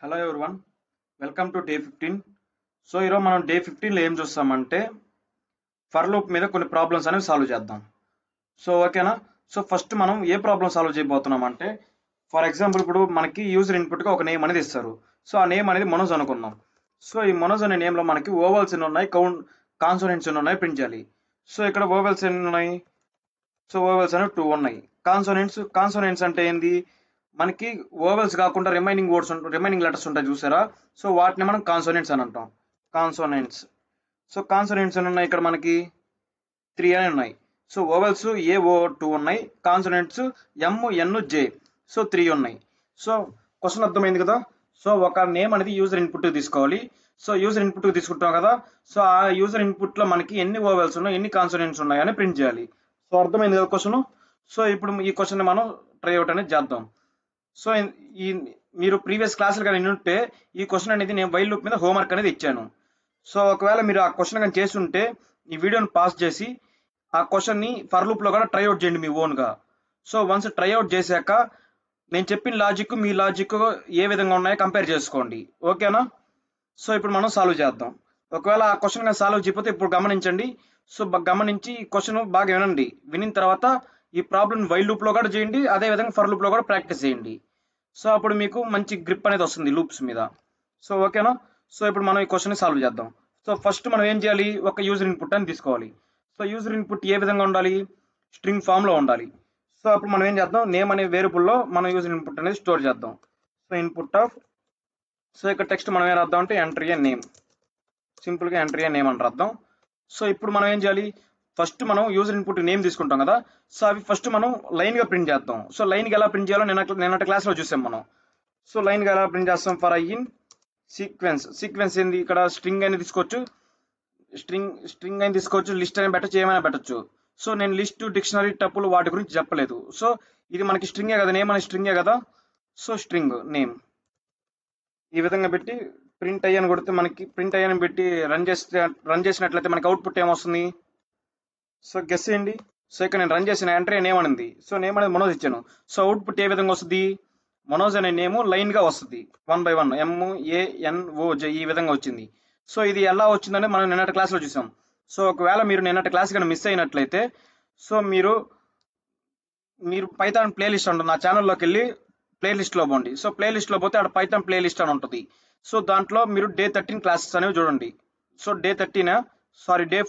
Hello everyone, welcome to day 15. So ఈరోజు మనం day 15లో ఏం చూస్తామంటే ఫర్ లూప్ మీద కొన్ని ప్రాబ్లమ్స్ అనేవి సాల్వ్ చేద్దాం. సో ఓకేనా. సో ఫస్ట్ మనం ఏ ప్రాబ్లం సాల్వ్ చేయబోతున్నాం అంటే, ఫర్ ఎగ్జాంపుల్ ఇప్పుడు మనకి యూజర్ ఇన్పుట్గా ఒక నేమ్ అనేది ఇస్తారు. సో ఆ నేమ్ అనేది మనోజ్ అనుకుందాం. సో ఈ మనోజ్ అనే నేమ్లో మనకి ఓవల్స్ ఎన్ని ఉన్నాయి, కాన్సోనెంట్స్ ఎన్ని ఉన్నాయి ప్రింట్ చేయాలి. సో ఇక్కడ ఓవల్స్ ఎన్ని ఉన్నాయి, సో ఓవెల్స్ అనేవి 2 ఉన్నాయి. కాన్సోనెంట్స్ అంటే ఏంది, మనకి ఓవెల్స్ కాకుండా రిమైనింగ్ లెటర్స్ ఉంటాయి చూసారా. సో వాటిని మనం కాన్సోనెంట్స్ అని అంటాం. కాన్సోనెంట్స్. సో కాన్సోనెంట్స్ అని ఉన్నాయి ఇక్కడ మనకి 3 అని ఉన్నాయి. సో ఓవెల్స్ ఏఓ 2 ఉన్నాయి, కాన్సోనెంట్స్ ఎంఎన్జే సో 3 ఉన్నాయి. సో క్వశ్చన్ అర్థమైంది కదా. సో ఒక నేమ్ అనేది యూజర్ ఇన్పుట్ తీసుకోవాలి. సో యూజర్ ఇన్పుట్ తీసుకుంటాం కదా. సో ఆ యూజర్ ఇన్పుట్ లో మనకి ఎన్ని ఓవెల్స్ ఉన్నాయి, ఎన్ని కాన్సోనెంట్స్ ఉన్నాయి అని ప్రింట్ చేయాలి. సో అర్థమైంది కదా క్వశ్చన్. సో ఇప్పుడు ఈ క్వశ్చన్ మనం ట్రై అవుట్ అనేది చేద్దాం. సో ఈ మీరు ప్రీవియస్ క్లాసులు కానీ ఉంటే ఈ క్వశ్చన్ అనేది నేను వైల్ లూప్ మీద హోంవర్క్ అనేది ఇచ్చాను. సో ఒకవేళ మీరు ఆ క్వశ్చన్ కానీ చేసి ఉంటే ఈ వీడియోని పాస్ చేసి ఆ క్వశ్చన్ని ఫర్ లూప్ లో కూడా ట్రై అవుట్ చేయండి మీ ఓన్ గా. సో వన్స్ ట్రై అవుట్ చేశాక నేను చెప్పిన లాజిక్ మీ లాజిక్ ఏ విధంగా ఉన్నాయో కంపేర్ చేసుకోండి. ఓకేనా. సో ఇప్పుడు మనం సాల్వ్ చేద్దాం. ఒకవేళ ఆ క్వశ్చన్ కానీ సాల్వ్ చేయకపోతే ఇప్పుడు గమనించండి. సో గమనించి ఈ క్వశ్చన్ బాగా వినండి. వినిన తర్వాత ఈ ప్రాబ్లం వైల్ లూప్ లో కూడా చేయండి, అదే విధంగా ఫర్ లూప్ లో కూడా ప్రాక్టీస్ చేయండి. సో అప్పుడు మీకు మంచి గ్రిప్ అనేది వస్తుంది లూప్స్ మీద. సో ఓకేనా. సో ఇప్పుడు మనం ఈ క్వశ్చన్ సాల్వ్ చేద్దాం. సో ఫస్ట్ మనం ఏం చేయాలి, ఒక యూజర్ ఇన్పుట్ అని తీసుకోవాలి. సో యూజర్ ఇన్పుట్ ఏ విధంగా ఉండాలి, స్ట్రింగ్ ఫామ్ లో ఉండాలి. సో అప్పుడు మనం ఏం చేద్దాం, నేమ్ అనే వేరియబుల్లో మనం యూజర్ ఇన్పుట్ అనేది స్టోర్ చేద్దాం. సో ఇన్పుట్ ఆఫ్, సో ఇక్కడ టెక్స్ట్ మనం ఏం రాద్దాం అంటే ఎంట్రీ ఏ నేమ్, సింపుల్గా ఎంట్రీ ఏ నేమ్ అని రాద్దాం. సో ఇప్పుడు మనం ఏం చేయాలి, ఫస్ట్ మనం యూజర్ ఇన్పుట్ నేమ్ తీసుకుంటాం కదా. సో అవి ఫస్ట్ మనం లైన్గా ప్రింట్ చేద్దాం. సో లైన్గా ఎలా ప్రింట్ చేయాలో నిన్నటి క్లాస్లో చూసాం మనం. సో లైన్గా ఎలా ప్రింట్ చేస్తాం, ఫర్ ఐ ఇన్ సీక్వెన్స్ ఏంది, ఇక్కడ స్ట్రింగ్ అని తీసుకోవచ్చు, స్ట్రింగ్ అని తీసుకోవచ్చు, లిస్ట్ అని పెట్టచ్చు, ఏమైనా పెట్టచ్చు. సో నేను లిస్ట్, డిక్షనరీ, టపుల్ వాటి గురించి చెప్పలేదు. సో ఇది మనకి స్ట్రింగే కదా, నేమ్ అనే స్ట్రింగే కదా. సో స్ట్రింగ్ నేమ్ ఈ విధంగా పెట్టి ప్రింట్ అయ్యని కొడితే మనకి ప్రింట్ అయ్యని పెట్టి రన్ చేసినట్లయితే మనకి అవుట్పుట్ ఏమొస్తుంది, సో గెస్ చేయండి. సో ఇక్కడ నేను రన్ చేసిన ఎంట్రీ నేమ్ అనింది. సో నేమ్ అనేది మనోజ్ ఇచ్చాను. సో అవుట్పుట్ ఏ విధంగా వస్తుంది, మనోజ్ అనే నేమ్ లైన్ గా వస్తుంది, 1 by 1 MANOJ ఈ విధంగా వచ్చింది. సో ఇది ఎలా వచ్చిందని మనం నిన్నటి క్లాస్ లో చూసాం. సో ఒకవేళ మీరు నిన్నటి క్లాస్ కానీ మిస్ అయినట్లయితే, సో మీరు పైథాన్ ప్లేలిస్ట్ ఉంటుంది, నా ఛానల్లోకి వెళ్ళి ప్లేలిస్ట్ లో పోండి. సో ప్లేలిస్ట్ లో పోతే అక్కడ పైథాన్ ప్లేలిస్ట్ అని ఉంటుంది. సో దాంట్లో మీరు డే 13 క్లాసెస్ అనేవి చూడండి. So day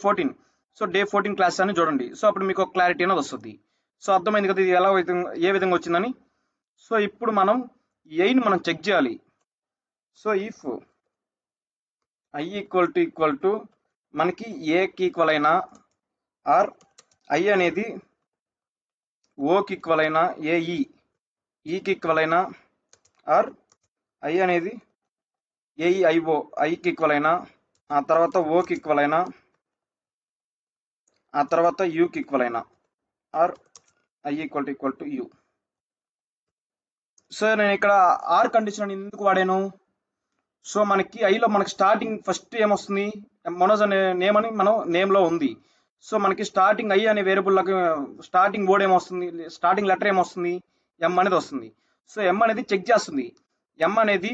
14, so day 14 class అని చూడండి. సో అప్పుడు మీకు ఒక క్లారిటీ అనేది వస్తుంది. సో అర్థమైంది కదా ఇది ఎలా ఏ విధంగా వచ్చిందని. సో ఇప్పుడు మనం ఏని మనం చెక్ చేయాలి. So if I equal to మనకి ఏకి ఈక్వల్ అయినా ఆర్ ఐ అనేది ఓకి ఈక్వల్ అయినా, ఈకి ఈక్వల్ అయినా ఆర్ ఐ అనేది ఏఈఐఓ ఐకి ఈక్వల్ అయినా, ఆ తర్వాత ఓకి ఈక్వల్ అయినా, ఆ తర్వాత యూకి ఈక్వల్ అయినా or I equal to U. So నేను ఇక్కడ ఆర్ కండిషన్ ఎందుకు వాడాను, సో మనకి ఐలో మనకి స్టార్టింగ్ ఫస్ట్ ఏమొస్తుంది, మనోజ్ అనే నేమ్ అని మనం నేమ్లో ఉంది. సో మనకి స్టార్టింగ్ ఐ అనే వేరియబుల్లోకి స్టార్టింగ్ వర్డ్ ఏమొస్తుంది, స్టార్టింగ్ లెటర్ ఏమొస్తుంది, ఎం అనేది వస్తుంది. సో ఎం అనేది చెక్ చేస్తుంది. ఎం అనేది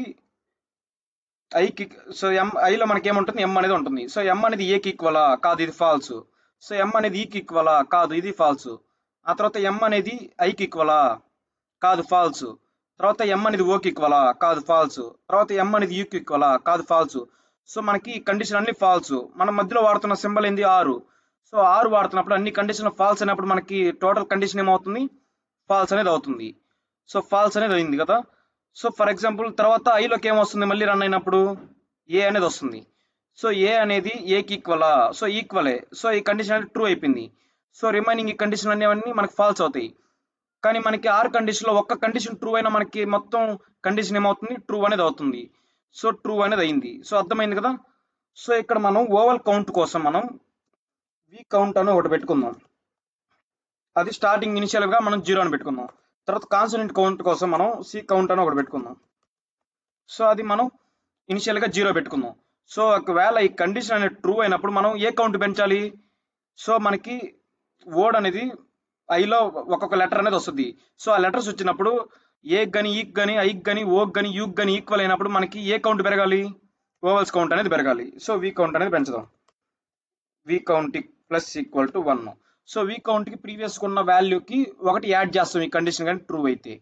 ఐకి, సో ఐలో మనకి ఏముంటుంది, ఎం అనేది ఉంటుంది. సో ఎం అనేది ఏకి ఈక్వలా, కాదు ఇది ఫాల్స్. సో ఎం అనేది ఈకి ఈక్వలా, కాదు ఇది ఫాల్స్. ఆ తర్వాత ఎం అనేది ఐకి ఈక్వలా, కాదు ఫాల్స్. తర్వాత ఎం అనేది ఓకి ఈక్వలా, కాదు ఫాల్స్. తర్వాత ఎం అనేది యూకి ఈక్వలా, కాదు ఫాల్స్. సో మనకి కండిషన్ అన్ని ఫాల్స్. మనం మధ్యలో వాడుతున్న సింబల్ ఏంది, ఆరు. సో ఆరు వాడుతున్నప్పుడు అన్ని కండిషన్ ఫాల్స్ అయినప్పుడు మనకి టోటల్ కండిషన్ ఏమవుతుంది, ఫాల్స్ అనేది అవుతుంది. సో ఫాల్స్ అనేది అయింది కదా. సో ఫర్ ఎగ్జాంపుల్ తర్వాత ఐలోకి ఏమొస్తుంది, మళ్ళీ రన్ అయినప్పుడు ఏ అనేది వస్తుంది. సో ఏ అనేది ఏకి ఈక్వలా, సో ఈక్వలే. సో ఈ కండిషన్ అనేది ట్రూ అయిపోయింది. సో రిమైనింగ్ ఈ కండిషన్ అనేవన్నీ మనకి ఫాల్స్ అవుతాయి. కానీ మనకి ఆర్ కండిషన్లో ఒక్క కండిషన్ ట్రూ అయినా మనకి మొత్తం కండిషన్ ఏమవుతుంది, ట్రూ అనేది అవుతుంది. సో ట్రూ అనేది అయింది. సో అర్థమైంది కదా. సో ఇక్కడ మనం ఓవల్ కౌంట్ కోసం మనం వి కౌంట్ అని ఒకటి పెట్టుకుందాం. అది స్టార్టింగ్ ఇనిషియల్గా మనం 0 అని పెట్టుకుందాం. తర్వాత కాన్సోనెంట్ కౌంట్ కోసం మనం సి కౌంట్ అని ఒకటి పెట్టుకుందాం. సో అది మనం ఇనిషియల్గా 0 పెట్టుకుందాం. సో ఒకవేళ ఈ కండిషన్ అనేది ట్రూ అయినప్పుడు మనం ఏ కౌంట్ పెంచాలి, సో మనకి వర్డ్ అనేది ఐలో ఒక్కొక్క లెటర్ అనేది వస్తుంది. సో ఆ లెటర్స్ వచ్చినప్పుడు ఏ గని ఈక్ గని ఐక్ గని ఓక్ గని యూక్ గని ఈక్వల్ అయినప్పుడు మనకి ఏ కౌంట్ పెరగాలి, ఓవల్స్ కౌంట్ అనేది పెరగాలి. సో వి కౌంట్ అనేది పెంచుదాం. V count plus equal to 1. So V count కి ప్రీవియస్ ఉన్న వాల్యూకి ఒకటి యాడ్ చేస్తాం ఈ కండిషన్ కానీ ట్రూ అయితే.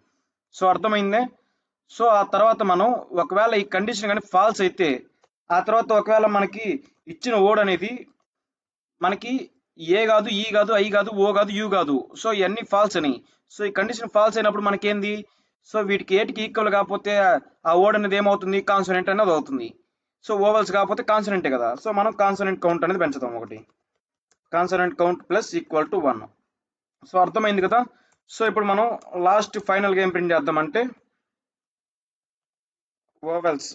సో అర్థమైందే. సో ఆ తర్వాత మనం ఒకవేళ ఈ కండిషన్ కానీ ఫాల్స్ అయితే ఆ తర్వాత ఒకవేళ మనకి ఇచ్చిన ఓడ్ అనేది మనకి ఏ కాదు, ఈ కాదు, ఐ కాదు, ఓ కాదు, యూ కాదు. సో ఇవన్నీ ఫాల్స్ అని. సో ఈ కండిషన్ ఫాల్స్ అయినప్పుడు మనకేంది, సో వీటికి ఏటికి ఈక్వల్ కాకపోతే ఆ ఓడ్ అనేది ఏమవుతుంది, కాన్సోనెంట్ అనేది అవుతుంది. సో ఓవల్స్ కాకపోతే కాన్సోనెంటే కదా. సో మనం కాన్సోనెంట్ కౌంట్ అనేది పెంచుతాం ఒకటి. Consonant count plus equal to 1. So అర్థమైంది కదా. సో ఇప్పుడు మనం లాస్ట్ ఫైనల్గా ఏం ప్రింట్ చేద్దామంటే ఓవల్స్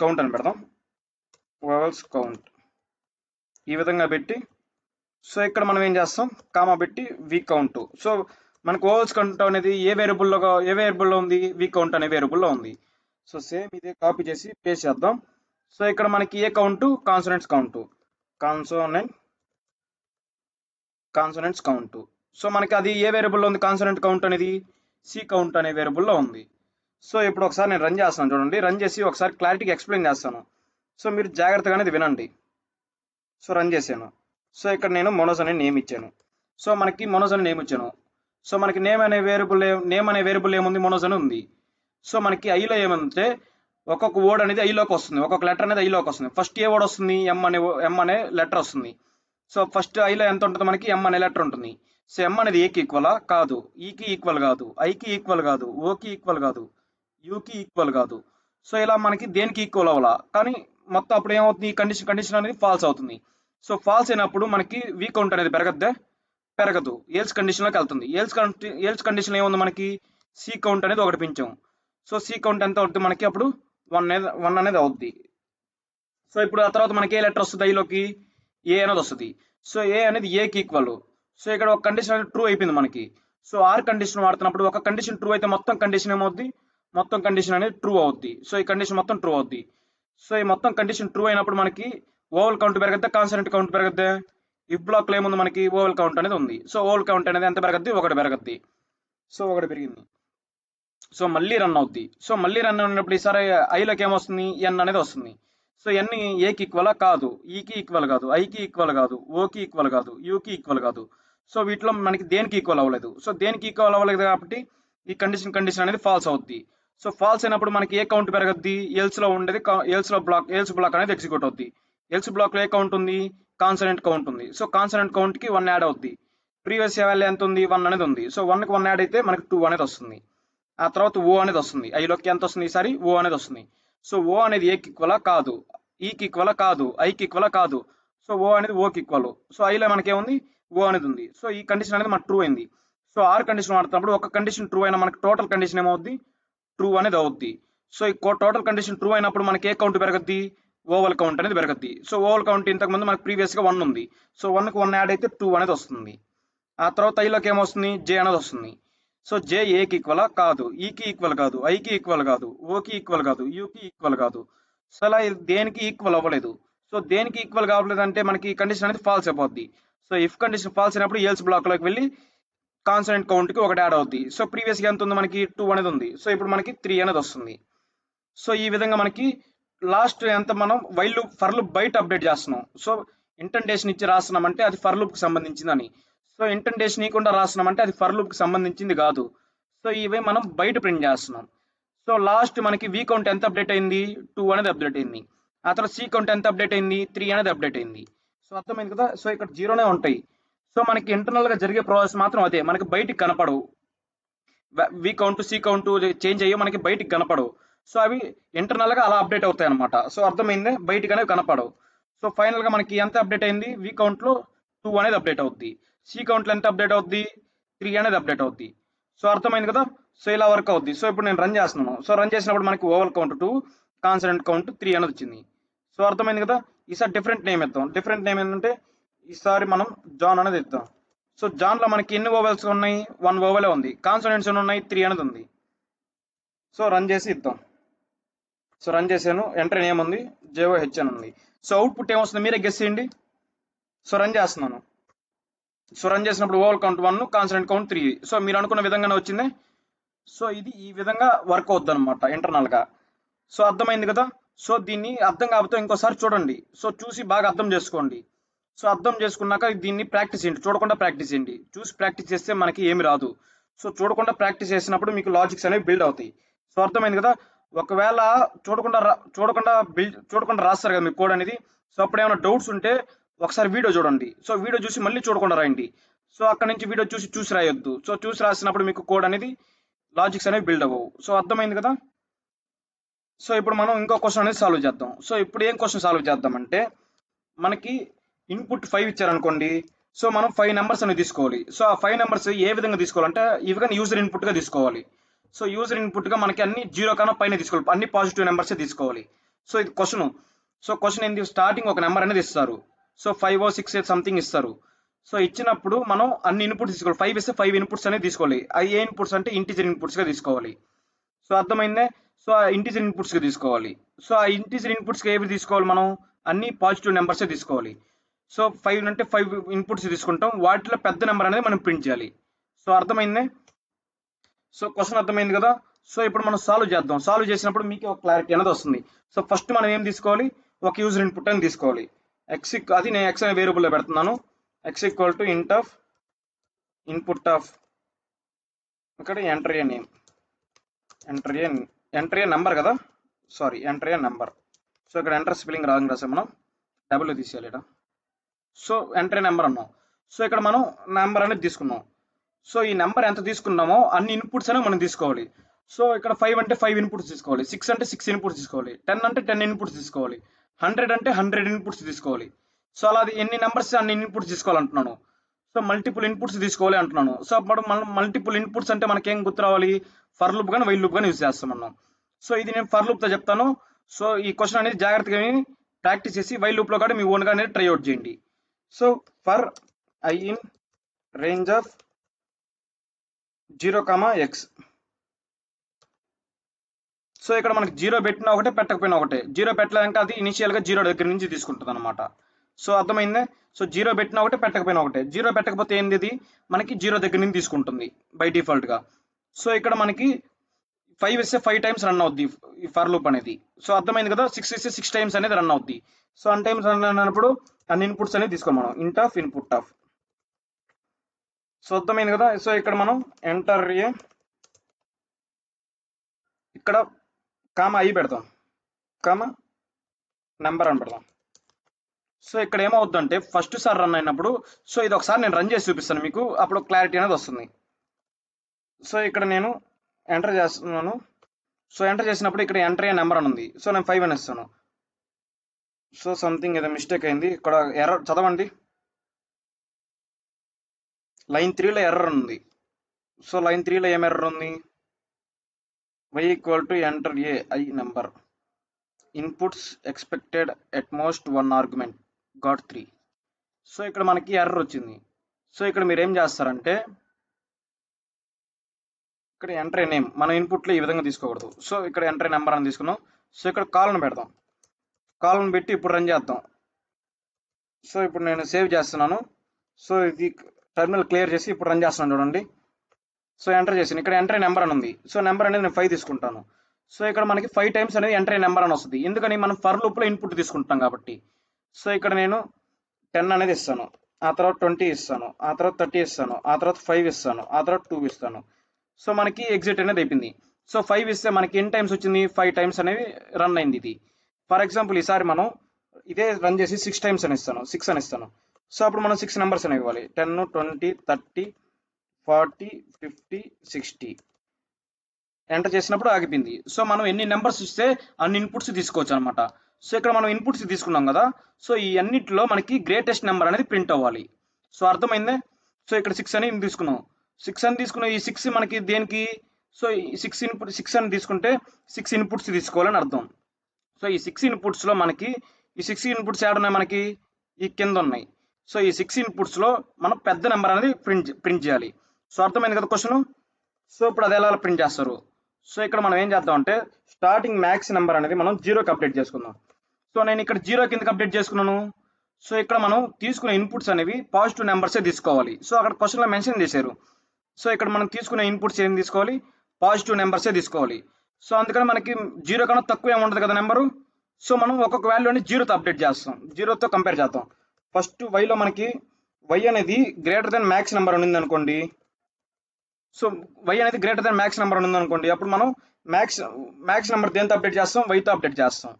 కౌంట్ అని పెడదాం. ఓవల్స్ కౌంట్ ఈ విధంగా పెట్టి సో ఇక్కడ మనం ఏం చేస్తాం, కామా పెట్టి వి కౌంట్. సో మనకు ఓవల్స్ కౌంట్ అనేది ఏ వేరియబుల్లో ఉంది, వి కౌంట్ అనే వేరియబుల్లో ఉంది. సో సేమ్ ఇదే కాపీ చేసి పేస్ట్ చేద్దాం. సో ఇక్కడ మనకి ఏ count, consonants count, consonants count. So మనకి అది ఏ వేరియబుల్లో ఉంది, కాన్సోనెంట్ కౌంట్ అనేది సి కౌంట్ అనే వేరియబుల్లో ఉంది. సో ఇప్పుడు ఒకసారి నేను రన్ చేస్తాను చూడండి. రన్ చేసి ఒకసారి క్లారిటీగా ఎక్స్ప్లెయిన్ చేస్తాను. సో మీరు జాగ్రత్తగా అనేది వినండి. సో రన్ చేశాను. సో ఇక్కడ నేను మొనోస్ అనే నేమ్ ఇచ్చాను. సో మనకి మొనోస్ అనే నేమ్ ఇచ్చాను. సో మనకి నేమ్ అనే వేరియబుల్ ఏముంది, మొనోస్ అని ఉంది. సో మనకి ఐలో ఏమంటే ఒక్కొక్క వర్డ్ అనేది ఐలోకి వస్తుంది, ఒక్కొక్క లెటర్ అనేది ఐలోకి వస్తుంది. ఫస్ట్ ఏ వర్డ్ వస్తుంది, ఎం అనే లెటర్ వస్తుంది. సో ఫస్ట్ ఐలో ఎంత ఉంటుంది మనకి, ఎం అనే లెటర్ ఉంటుంది. సో ఎం అనేది ఏకి ఈక్వలా కాదు, ఈకి ఈక్వల్ కాదు, ఐకి ఈక్వల్ కాదు, ఓకి ఈక్వల్ కాదు, యూకి ఈక్వల్ కాదు. సో ఇలా మనకి దేనికి ఈక్వల్ అవ్వాలా, కానీ మొత్తం అప్పుడు ఏమవుతుంది, ఈ కండిషన్ అనేది ఫాల్స్ అవుతుంది. సో ఫాల్స్ అయినప్పుడు మనకి వి కౌంట్ అనేది పెరగదు, ఎల్స్ కండిషన్లోకి వెళ్తుంది. ఎల్స్ కండిషన్ ఏముంది మనకి, సి కౌంట్ అనేది ఒకటి పెంచాం. సో సి కౌంట్ ఎంత అవుతుంది మనకి, అప్పుడు 1 అనేది అవుద్ది. సో ఇప్పుడు ఆ తర్వాత మనకి ఏ లెటర్ వస్తుంది ఐలోకి, ఏ అనేది వస్తుంది. సో ఏ అనేది ఏకి ఈక్వల్. సో ఇక్కడ ఒక కండిషన్ అనేది ట్రూ అయిపోయింది మనకి. సో ఆర్ కండిషన్ వాడుతున్నప్పుడు ఒక కండిషన్ ట్రూ అయితే మొత్తం కండిషన్ ఏమవుద్ది, మొత్తం కండిషన్ అనేది ట్రూ అవుద్ది. సో ఈ కండిషన్ మొత్తం ట్రూ అవుద్ది. సో ఈ మొత్తం కండిషన్ ట్రూ అయినప్పుడు మనకి ఓవల్ కౌంట్ పెరగద్దా, కాన్సోనెంట్ కౌంట్ పెరగద్దా. ఇఫ్ బ్లాక్ లో ఏముంది మనకి, ఓవల్ కౌంట్ అనేది ఉంది. సో ఓవల్ కౌంట్ అనేది ఎంత పెరగద్ది, 1 పెరగద్ది. సో 1 పెరిగింది. సో మళ్ళీ రన్ అవుద్ది. సో మళ్ళీ రన్ అయినప్పుడు ఈసారి ఐలోకి ఏమొస్తుంది, ఎన్ అనేది వస్తుంది. సో ఎన్ ఏకి ఈక్వలా కాదు, ఈకి ఈక్వల్ కాదు, ఐకి ఈక్వల్ కాదు, ఓకి ఈక్వల్ కాదు, యూకి ఈక్వల్ కాదు. సో వీటిలో మనకి దేనికి ఈక్వల్ అవ్వలేదు. సో దేనికి ఈక్వల్ అవ్వలేదు కాబట్టి ఈ కండిషన్ అనేది ఫాల్స్ అవుద్ది. సో ఫాల్స్ అయినప్పుడు మనకి ఏ కౌంట్ పెరగద్ది, ఎల్స్ లో ఉండేది ఎల్స్ బ్లాక్ అనేది ఎగ్జిక్యూట్ అవుద్ది. ఎల్స్ బ్లాక్ లో ఏ కౌంట్ ఉంది, కాన్సోనెంట్ కౌంట్ ఉంది. సో కాన్సోనెంట్ కౌంట్ కి 1 యాడ్ అవుద్ది. ప్రీవియస్ వాల్యూ ఎంత ఉంది, 1 అనేది ఉంది. సో 1 కి 1 యాడ్ అయితే మనకి 2 అనేది వస్తుంది. ఆ తర్వాత ఓ అనేది వస్తుంది. ఐలోకి ఎంత వస్తుంది ఈసారి, ఓ అనేది వస్తుంది. సో ఓ అనేది ఏకి ఈక్వలా కాదు, ఈకి ఈక్వలా కాదు, ఐకి ఈక్వలా కాదు. సో ఓ అనేది ఓకి ఈక్వల్. సో ఐలో మనకేముంది, ఓ అనేది ఉంది. సో ఈ కండిషన్ అనేది మనకు ట్రూ అయింది. సో ఆర్ కండిషన్ వాడుతున్నప్పుడు ఒక కండిషన్ ట్రూ అయినా మనకి టోటల్ కండిషన్ ఏమవుద్ది, ట్రూ అనేది అవుద్ది. సో ఈ టోటల్ కండిషన్ ట్రూ అయినప్పుడు మనకి ఏ కౌంట్ పెరగద్ది, ఓవల్ కౌంట్ అనేది పెరగద్ది. సో ఓవల్ కౌంట్ ఇంతకుముందు మనకు ప్రీవియస్గా 1 ఉంది. సో 1కి 1 యాడ్ అయితే 2 అనేది వస్తుంది. ఆ తర్వాత ఐలోకి ఏమొస్తుంది, జే అనేది వస్తుంది. సో జే ఏకి ఈక్వలా కాదు, ఈకి ఈక్వల్ కాదు, ఐకి ఈక్వల్ కాదు, ఓకి ఈక్వల్ కాదు, యూకి ఈక్వల్ కాదు. సో అలా దేనికి ఈక్వల్ అవ్వలేదు. సో దేనికి ఈక్వల్ కావట్లేదు అంటే మనకి కండిషన్ అనేది ఫాల్స్ అయిపోద్ది. సో ఇఫ్ కండిషన్ ఫాల్స్ అయినప్పుడు ఎల్స్ బ్లాక్ లోకి వెళ్ళి కాన్సోనెంట్ కౌంట్ కి 1 యాడ్ అవుద్ది. సో ప్రీవియస్ గా ఎంత ఉంది మనకి, 2 అనేది ఉంది. సో ఇప్పుడు మనకి 3 అనేది వస్తుంది. సో ఈ విధంగా మనకి లాస్ట్ ఎంత మనం ఫర్ లూప్ బయట అప్డేట్ చేస్తున్నాం. సో ఇంటెంటేషన్ ఇచ్చి రాస్తున్నామంటే అది ఫర్ లూప్ కి సంబంధించిందని. సో ఇంటెంటేషన్ ఇవ్వకుండా రాస్తున్నామంటే అది ఫర్ లూప్ కి సంబంధించింది కాదు. సో ఇవే మనం బయట ప్రింట్ చేస్తున్నాం. సో లాస్ట్ మనకి వి కౌంట్ ఎంత అప్డేట్ అయింది, 2 అనేది అప్డేట్ అయింది. ఆ తర్వాత సి కౌంట్ ఎంత అప్డేట్ అయింది, 3 అనేది అప్డేట్ అయింది. సో అర్థమైంది కదా. సో ఇక్కడ 0నే ఉంటాయి. సో మనకి ఇంటర్నల్ గా జరిగే ప్రాసెస్ మాత్రం అదే, మనకి బయటికి కనపడవు. V count C count change అయ్యి మనకి బయటికి కనపడవు. సో అవి ఇంటర్నల్ గా అలా అప్డేట్ అవుతాయి అనమాట. సో అర్థమైందే, బయటికి అనేవి కనపడవు. సో ఫైనల్ గా మనకి ఎంత అప్డేట్ అయింది, వి కౌంట్ లో 2 అనేది అప్డేట్ అవుద్ది. సి కౌంట్ లో ఎంత అప్డేట్ అవుద్ది, 3 అనేది అప్డేట్ అవుద్ది. సో అర్థమైంది కదా. సో ఇలా వర్క్ అవుద్ది. సో ఇప్పుడు నేను రన్ చేస్తున్నాను. సో రన్ చేసినప్పుడు మనకి ఓవల్ కౌంట్ 2, కాన్సోనెంట్ కౌంట్ 3 అనేది వచ్చింది. సో అర్థమైంది కదా. ఈసారి డిఫరెంట్ నేమ్ ఇద్దాం. డిఫరెంట్ నేమ్ ఏంటంటే ఈసారి మనం జాన్ అనేది ఇద్దాం. సో జాన్ లో మనకి ఎన్ని ఓవెల్స్ ఉన్నాయి, 1 ఓవెలే ఉంది. కాన్సోనెంట్స్ ఎన్ని ఉన్నాయి, 3 అనేది ఉంది. సో రన్ చేసి ఇద్దాం. సో రన్ చేశాను, ఎంటర్ నేమ్ ఉంది, JOH అని ఉంది. సో అవుట్పుట్ ఏమొస్తుంది మీరే గెస్ చేయండి. సో రన్ చేస్తున్నాను. సో రన్ చేసినప్పుడు oval count 1, constant count 3. So మీరు అనుకున్న విధంగానే వచ్చింది. సో ఇది ఈ విధంగా వర్క్ అవుద్ది అనమాట ఇంటర్నల్గా. సో అర్థమైంది కదా. సో దీన్ని అర్థం కాకపోతే ఇంకోసారి చూడండి. సో చూసి బాగా అర్థం చేసుకోండి. సో అర్థం చేసుకున్నాక దీన్ని ప్రాక్టీస్ చేయండి. చూడకుండా ప్రాక్టీస్ చేయండి. చూసి ప్రాక్టీస్ చేస్తే మనకి ఏమి రాదు. సో చూడకుండా ప్రాక్టీస్ చేసినప్పుడు మీకు లాజిక్స్ అనేవి బిల్డ్ అవుతాయి. సో అర్థమైంది కదా. ఒకవేళ చూడకుండా రాస్తారు కదా మీ కోడ్ అనేది. సో అప్పుడు ఏమైనా డౌట్స్ ఉంటే ఒకసారి వీడియో చూడండి. సో వీడియో చూసి మళ్ళీ చూడకుండా రాయండి. సో అక్కడ నుంచి వీడియో చూసి రాయొద్దు. సో చూసి రాసినప్పుడు మీకు కోడ్ అనేది లాజిక్స్ అనేవి బిల్డ్ అవ్వవు. సో అర్థమైంది కదా. సో ఇప్పుడు మనం ఇంకో క్వశ్చన్ అనేది సాల్వ్ చేద్దాం. సో ఇప్పుడు ఏం క్వశ్చన్ సాల్వ్ చేద్దామంటే, మనకి ఇన్పుట్ 5 ఇచ్చారనుకోండి. సో మనం 5 నెంబర్స్ అనేవి తీసుకోవాలి. సో ఆ 5 నెంబర్స్ ఏ విధంగా తీసుకోవాలంటే ఇవి కానీ యూజర్ ఇన్పుట్గా తీసుకోవాలి. సో యూజర్ ఇన్పుట్గా మనకి అన్ని 0 కన్నా పైన తీసుకోవాలి. అన్ని పాజిటివ్ నెంబర్సే తీసుకోవాలి. సో ఇది క్వశ్చన్. సో క్వశ్చన్ ఏంటి, స్టార్టింగ్ ఒక నెంబర్ అనేది ఇస్తారు. సో 5 or 6 సంథింగ్ ఇస్తారు. సో ఇచ్చినప్పుడు మనం అన్ని ఇన్పుట్స్ తీసుకోవాలి. 5 ఇస్తే 5 ఇన్పుట్స్ అనేది తీసుకోవాలి. అవి ఏ ఇన్పుట్స్ అంటే ఇంటిజర్ ఇన్పుట్స్గా తీసుకోవాలి. సో అర్థమైందే. సో ఆ ఇంటిజర్ ఇన్పుట్స్గా తీసుకోవాలి. సో ఆ ఇంటిజర్ ఇన్పుట్స్కి ఏవి తీసుకోవాలి, మనం అన్ని పాజిటివ్ నెంబర్సే తీసుకోవాలి. సో 5 అంటే 5 ఇన్పుట్స్ తీసుకుంటాం. వాటిలో పెద్ద నెంబర్ అనేది మనం ప్రింట్ చేయాలి. సో అర్థమైందే. సో క్వశ్చన్ అర్థమైంది కదా. సో ఇప్పుడు మనం సాల్వ్ చేద్దాం. సాల్వ్ చేసినప్పుడు మీకు ఒక క్లారిటీ అనేది వస్తుంది. సో ఫస్ట్ మనం ఏం తీసుకోవాలి, ఒక యూజర్ ఇన్పుట్ అని తీసుకోవాలి. అది నేను ఎక్స్ అనే వేరియబుల్లో పెడుతున్నాను. X equal to int of input of, ఇక్కడ enter a name, enter a number కదా, sorry enter a number. So ఇక్కడ ఎంటర్ స్పెల్లింగ్ రాంగ్ రాసాం, మనం డబుల్ తీసేయాలి ఇక్కడ. సో ఎంటర్ ఏ నెంబర్ అన్నాం. సో ఇక్కడ మనం నెంబర్ అనేది తీసుకున్నాం. సో ఈ నెంబర్ ఎంత తీసుకున్నామో అన్ని ఇన్పుట్స్ అనేవి మనం తీసుకోవాలి. సో ఇక్కడ 5 అంటే 5 ఇన్పుట్స్ తీసుకోవాలి. 6 అంటే 6 ఇన్పుట్స్ తీసుకోవాలి. 10 అంటే 10 ఇన్పుట్స్ తీసుకోవాలి. 100 అంటే 100 ఇన్పుట్స్ తీసుకోవాలి. సో అలా ఎన్ని నెంబర్స్ అన్ని ఇన్పుట్స్ తీసుకోవాలంటున్నాను. సో మల్టిపుల్ ఇన్పుట్స్ తీసుకోవాలి అంటున్నాను. సో అప్పుడు మనం మల్టిపుల్ ఇన్పుట్స్ అంటే మనకేం గుర్తు రావాలి, ఫర్ లూప్ కానీ వైల్ లూప్ కానీ యూజ్ చేస్తాం మనం. సో ఇది నేను ఫర్ లూప్తో చెప్తాను. సో ఈ క్వశ్చన్ అనేది జాగ్రత్తగా ప్రాక్టీస్ చేసి వైల్ లూప్లో కూడా మీ ఓన్గా అనేది ట్రై అవుట్ చేయండి. So for I in range of 0, x. So ఇక్కడ మనకి 0 పెట్టినా ఒకటే, పెట్టకపోయినా ఒకటే. 0 పెట్టలేక అది ఇనిషియల్గా 0 దగ్గర నుంచి తీసుకుంటుంది అనమాట. సో అర్థమైందే. సో 0 పెట్టినా ఒకటే, పెట్టకపోయినా ఒకటే. 0 పెట్టకపోతే ఏంది, ఇది మనకి 0 దగ్గర నుంచి తీసుకుంటుంది బై డిఫాల్ట్గా. సో ఇక్కడ మనకి 5 ఇస్తే 5 టైమ్స్ రన్ అవుద్ది ఈ ఫర్ లూప్ అనేది. సో అర్థమైంది కదా. 6 ఇస్తే 6 టైమ్స్ అనేది రన్ అవుద్ది. సో అన్ టైమ్స్ రన్ అయినప్పుడు అన్ని ఇన్పుట్స్ అనేది తీసుకోవాలి మనం. ఇంట్ ఆఫ్ ఇన్పుట్ ఆఫ్. సో అర్థమైంది కదా. సో ఇక్కడ మనం ఎంటర్ ఏ, ఇక్కడ కామా ఐ పెడతాం, కామా నెంబర్ అని పెడతాం. సో ఇక్కడ ఏమవుద్దంటే ఫస్ట్ సార్ రన్ అయినప్పుడు, సో ఇది ఒకసారి నేను రన్ చేసి చూపిస్తాను మీకు, అప్పుడు క్లారిటీ అనేది వస్తుంది. సో ఇక్కడ నేను ఎంటర్ చేస్తున్నాను. సో ఎంటర్ చేసినప్పుడు ఇక్కడ ఎంటర్ ఏ నెంబర్ అని ఉంది. సో నేను 5 అని ఇస్తాను. సో సంథింగ్ ఏదో మిస్టేక్ అయింది ఇక్కడ, ఎర్రర్ చదవండి. లైన్ 3లో ఎర్రర్ ఉంది. సో లైన్ 3లో ఏం ఎర్రర్ ఉంది, y equal to enter A I number, inputs expected at most 1 argument got 3. So ఇక్కడ మనకి ఎర్రర్ వచ్చింది. సో ఇక్కడ మీరు ఏం చేస్తారంటే, ఇక్కడ ఎంటర్ ఏ నేమ్, మన ఇన్పుట్లో ఈ విధంగా తీసుకోకూడదు. సో ఇక్కడ ఎంటర్ ఏ నెంబర్ అని తీసుకున్నాం. సో ఇక్కడ కాలన్ పెడదాం. కాలన్ పెట్టి ఇప్పుడు రన్ చేద్దాం. సో ఇప్పుడు నేను సేవ్ చేస్తున్నాను. సో ఇది టర్మినల్ క్లియర్ చేసి ఇప్పుడు రన్ చేస్తున్నాను చూడండి. సో ఎంటర్ చేసాను. ఇక్కడ ఎంటర్ ఏ నెంబర్ అని ఉంది. సో నెంబర్ అనేది నేను 5 తీసుకుంటాను. సో ఇక్కడ మనకి 5 టైమ్స్ అనేది ఎంటర్ ఏ నెంబర్ అని వస్తుంది. ఎందుకని, మనం ఫర్ లూప్లో ఇన్పుట్ తీసుకుంటాం కాబట్టి. సో ఇక్కడ నేను 10 అనేది ఇస్తాను, ఆ తర్వాత 20 ఇస్తాను, ఆ తర్వాత 30 ఇస్తాను, ఆ తర్వాత 5 ఇస్తాను, ఆ తర్వాత 2 ఇస్తాను. సో మనకి ఎగ్జిట్ అనేది అయిపోయింది. సో 5 ఇస్తే మనకి ఎన్ని టైమ్స్ వచ్చింది, 5 టైమ్స్ అనేవి రన్ అయింది ఇది. ఫర్ ఎగ్జాంపుల్ ఈసారి మనం ఇదే రన్ చేసి 6 టైమ్స్ అని ఇస్తాను, 6 అని ఇస్తాను. సో అప్పుడు మనం 6 నెంబర్స్ అనేవి ఇవ్వాలి. 10, 20, 30, 40, 50, 60. ఎంటర్ చేసినప్పుడు ఆగిపోయింది. సో మనం ఎన్ని నెంబర్స్ ఇస్తే అన్ని ఇన్పుట్స్ తీసుకోవచ్చు అనమాట. సో ఇక్కడ మనం ఇన్పుట్స్ తీసుకున్నాం కదా. సో ఈ అన్నిటిలో మనకి గ్రేటెస్ట్ నెంబర్ అనేది ప్రింట్ అవ్వాలి. సో అర్థమైందే. సో ఇక్కడ 6 అని తీసుకున్నాం. 6 అని తీసుకున్న ఈ 6 మనకి దేనికి, సో ఈ 6 అని తీసుకుంటే 6 ఇన్పుట్స్ తీసుకోవాలని అర్థం. సో ఈ 6 ఇన్పుట్స్లో మనకి ఈ 6 ఇన్పుట్స్ ఏడున్నాయి, మనకి ఈ కింద ఉన్నాయి. సో ఈ 6 ఇన్పుట్స్లో మనం పెద్ద నెంబర్ అనేది ప్రింట్ చేయాలి. సో అర్థమైంది కదా క్వశ్చన్. సో ఇప్పుడు అది ఎలా ప్రింట్ చేస్తారు. సో ఇక్కడ మనం ఏం చేద్దాం అంటే, స్టార్టింగ్ మ్యాక్స్ నెంబర్ అనేది మనం 0కి అప్డేట్ చేసుకుందాం. సో నేను ఇక్కడ 0 కిందకి అప్డేట్ చేసుకున్నాను. సో ఇక్కడ మనం తీసుకునే ఇన్పుట్స్ అనేవి పాజిటివ్ నెంబర్సే తీసుకోవాలి. సో అక్కడ క్వశ్చన్లో మెన్షన్ చేశారు. సో ఇక్కడ మనం తీసుకునే ఇన్పుట్స్ ఏం తీసుకోవాలి, పాజిటివ్ నెంబర్సే తీసుకోవాలి. సో అందుకని మనకి 0 కన్నా తక్కువ ఏమి ఉండదు కదా నెంబరు. సో మనం ఒక్కొక్క వాల్యూని 0తో అప్డేట్ చేస్తాం, 0తో కంపేర్ చేద్దాం. ఫస్ట్ వైలో మనకి వై అనేది గ్రేటర్ దెన్ మ్యాక్స్ నెంబర్ ఉంది అనుకోండి. సో వై అనేది గ్రేటర్ దెన్ మ్యాక్స్ నెంబర్ ఉంది అనుకోండి, అప్పుడు మనం మ్యాక్స్ నెంబర్ దేంతో అప్డేట్ చేస్తాం, వైతో అప్డేట్ చేస్తాం.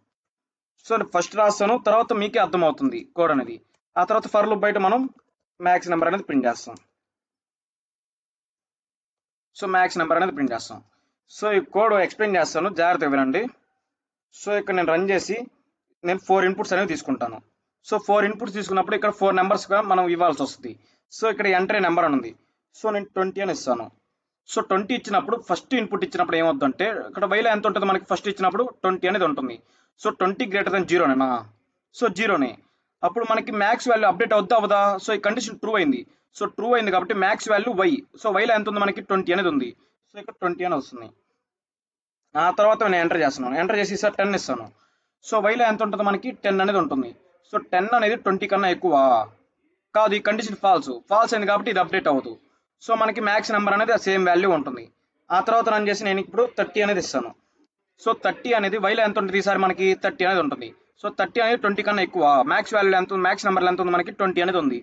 సో ఫస్ట్ రాస్తాను, తర్వాత మీకే అర్థమవుతుంది కోడ్ అనేది. ఆ తర్వాత ఫర్ లూప్ బయట మనం మ్యాక్స్ నెంబర్ అనేది ప్రింట్ చేస్తాం. సో మ్యాక్స్ నెంబర్ అనేది ప్రింట్ చేస్తాం. సో ఈ కోడ్ ఎక్స్ప్లెయిన్ చేస్తాను, జాగ్రత్తగా వినండి. సో ఇక్కడ నేను రన్ చేసి నేను 4 ఇన్పుట్స్ అనేవి తీసుకుంటాను. సో 4 ఇన్పుట్స్ తీసుకున్నప్పుడు ఇక్కడ 4 నెంబర్స్గా మనం ఇవ్వాల్సి వస్తుంది. సో ఇక్కడ ఎంట్రీ నెంబర్ అని ఉంది. సో నేను 20 అని ఇస్తాను. సో 20 ఇచ్చినప్పుడు ఫస్ట్ ఇన్పుట్ ఇచ్చినప్పుడు ఏమవుతుందంటే ఇక్కడ వైలో ఎంత ఉంటుంది మనకి, ఫస్ట్ ఇచ్చినప్పుడు 20 అనేది ఉంటుంది. సో 20 గ్రేటర్ దెన్ 0నేనా, సో 0నే. అప్పుడు మనకి మ్యాక్స్ వాల్యూ అప్డేట్ అవుద్దా అవదా. సో ఈ కండిషన్ ట్రూ అయింది. సో ట్రూ అయింది కాబట్టి మ్యాక్స్ వాల్యూ వై. సో వైలో ఎంత ఉంది మనకి, 20 అనేది ఉంది. సో ఇక్కడ 20 అని వస్తుంది. ఆ తర్వాత నేను ఎంటర్ చేస్తున్నాను, ఎంటర్ చేసి సార్ 10 ఇస్తాను. సో వైలో ఎంత ఉంటుంది మనకి, 10 అనేది ఉంటుంది. సో 10 అనేది 20 కన్నా ఎక్కువ కాదు, ఈ కండిషన్ ఫాల్స్ అయింది కాబట్టి ఇది అప్డేట్ అవ్వదు. సో మనకి మ్యాక్స్ నెంబర్ అనేది సేమ్ వాల్యూ ఉంటుంది. ఆ తర్వాత రన్ చేసి నేను ఇప్పుడు 30 అనేది ఇస్తాను. సో 30 అనేది వైలో ఎంత ఉంటుంది, ఈసారి మనకి 30 అనేది ఉంటుంది. సో 30 అనేది 20 కన్నా ఎక్కువ, మ్యాక్స్ వాల్యూ ఎంత ఉంది, మ్యాక్స్ నెంబర్ ఎంత ఉంది మనకి, 20 అనేది ఉంది.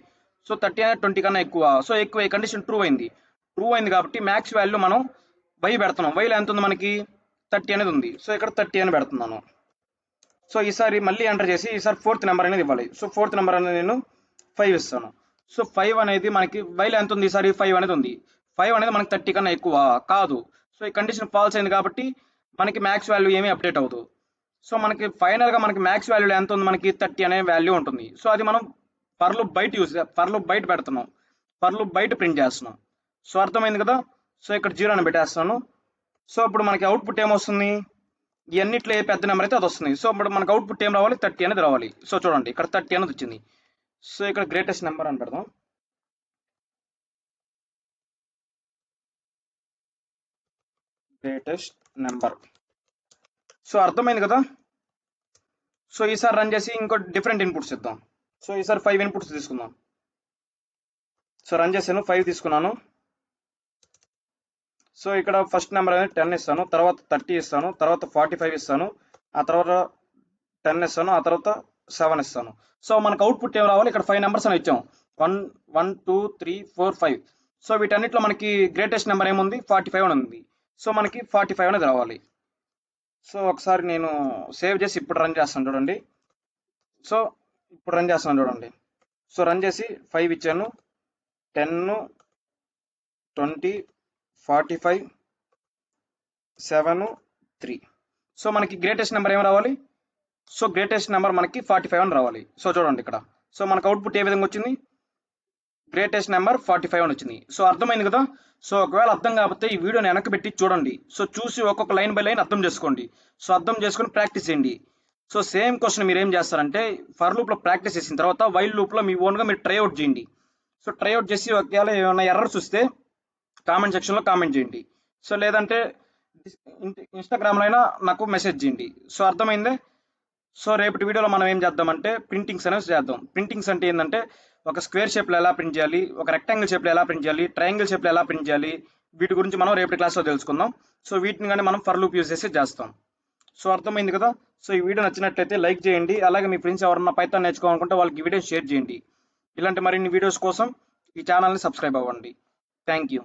సో 30 అనేది 20 కన్నా ఎక్కువ, సో ఎక్కువ, ఈ కండిషన్ ట్రూ అయింది కాబట్టి మ్యాక్స్ వాల్యూ మనం వై పెడుతున్నాం. వైలో ఎంత ఉంది మనకి, 30 అనేది ఉంది. సో ఇక్కడ 30 అని పెడుతున్నాను. సో ఈసారి మళ్ళీ ఎంటర్ చేసి ఈసారి 4th నెంబర్ అనేది ఇవ్వాలి. సో 4th నెంబర్ అనేది నేను 5 ఇస్తాను. సో 5 అనేది మనకి వైలో ఎంత ఉంది, ఈసారి 5 అనేది ఉంది. 5 అనేది మనకి 30 కన్నా ఎక్కువ కాదు. సో ఈ కండిషన్ ఫాల్స్ అయింది కాబట్టి మనకి మ్యాక్స్ వాల్యూ ఏమీ అప్డేట్ అవ్వదు. సో మనకి ఫైనల్గా మనకి మ్యాక్స్ వాల్యూ ఎంత ఉంది మనకి, 30 అనే వాల్యూ ఉంటుంది. సో అది మనం ఫర్ లూప్ బయట పెడుతున్నాం, ఫర్ లూప్ బయట ప్రింట్ చేస్తున్నాం. సో అర్థమైంది కదా. సో ఇక్కడ 0 అని పెట్టేస్తున్నాను. సో ఇప్పుడు మనకి అవుట్పుట్ ఏమొస్తుంది, ఇవన్నిట్లో ఏ పెద్ద నెంబర్ అయితే అది వస్తుంది. సో ఇప్పుడు మనకు అవుట్పుట్ ఏం రావాలి, 30 అనేది రావాలి. సో చూడండి ఇక్కడ 30 అనేది వచ్చింది. సో ఇక్కడ గ్రేటెస్ట్ నెంబర్ అని పెడదాం. Greatest number. సో అర్థమైంది కదా. సో ఈసారి రన్ చేసి ఇంకో డిఫరెంట్ ఇన్పుట్స్ ఇద్దాం. సో ఈసారి 5 ఇన్పుట్స్ తీసుకుందాం. సో రన్ చేశాను, 5 తీసుకున్నాను. సో ఇక్కడ ఫస్ట్ నెంబర్ అనేది 10 ఇస్తాను, తర్వాత 30 ఇస్తాను, తర్వాత 45 ఇస్తాను, ఆ తర్వాత 10 ఇస్తాను, ఆ తర్వాత 7 ఇస్తాను. సో మనకు అవుట్పుట్ ఏం రావాలి, ఇక్కడ 5 నెంబర్స్ అని ఇచ్చాం, 1 2 3 4 5. సో వీటన్నిటిలో మనకి గ్రేటెస్ట్ నెంబర్ ఏముంది, 45 అని ఉంది. సో మనకి 45 అనేది రావాలి. సో ఒకసారి నేను సేవ్ చేసి ఇప్పుడు రన్ చేస్తాను చూడండి. సో ఇప్పుడు రన్ చేస్తాను చూడండి. సో రన్ చేసి 5 ఇచ్చాను, 10 20 45 7 3. సో మనకి గ్రేటెస్ట్ నెంబర్ ఏం రావాలి, సో గ్రేటెస్ట్ నెంబర్ మనకి 45 అని రావాలి. సో చూడండి ఇక్కడ. సో మనకు అవుట్పుట్ ఏ విధంగా వచ్చింది, గ్రేటెస్ట్ నెంబర్ 45 అని వచ్చింది. సో అర్థమైంది కదా. సో ఒకవేళ అర్థం కాకపోతే ఈ వీడియోని వెనక్కి పెట్టి చూడండి. సో చూసి ఒక్కొక్క లైన్ బై లైన్ అర్థం చేసుకోండి. సో అర్థం చేసుకొని ప్రాక్టీస్ చేయండి. సో సేమ్ క్వశ్చన్ మీరు ఏం చేస్తారంటే ఫర్ లూప్లో ప్రాక్టీస్ చేసిన తర్వాత వైల్ లూప్లో మీ ఓన్గా మీరు ట్రైఅవుట్ చేయండి. సో ట్రైఅవుట్ చేసి ఒకవేళ ఏమైనా ఎర్రర్స్ వస్తే కామెంట్ సెక్షన్లో కామెంట్ చేయండి. సో లేదంటే ఇన్స్టాగ్రామ్లో అయినా నాకు మెసేజ్ చేయండి. సో అర్థమైందే. సో రేపటి వీడియోలో మనం ఏం చేద్దామంటే ప్రింటింగ్స్ అనేవి చేద్దాం. ప్రింటింగ్స్ అంటే ఏంటంటే ఒక స్క్వేర్ షేప్లో ఎలా ప్రింట్ చేయాలి, ఒక రెక్టాంగిల్ షేప్లో ఎలా ప్రింట్ చేయాలి, ట్రయాంగిల్ షేప్లో ఎలా ప్రింట్ చేయాలి, వీటి గురించి మనం రేపటి క్లాస్లో తెలుసుకుందాం. సో వీటిని కానీ మనం ఫర్ లూప్ యూజ్ చేసి చేస్తాం. సో అర్థమైంది కదా. సో ఈ వీడియో నచ్చినట్లయితే లైక్ చేయండి. అలాగే మీ ఫ్రెండ్స్ ఎవరన్నా పైథాన్ నేర్చుకోవాలనుకుంటే వాళ్ళకి ఈ వీడియో షేర్ చేయండి. ఇలాంటి మరిన్ని వీడియోస్ కోసం ఈ ఛానల్ని సబ్స్క్రైబ్ అవ్వండి. Thank you.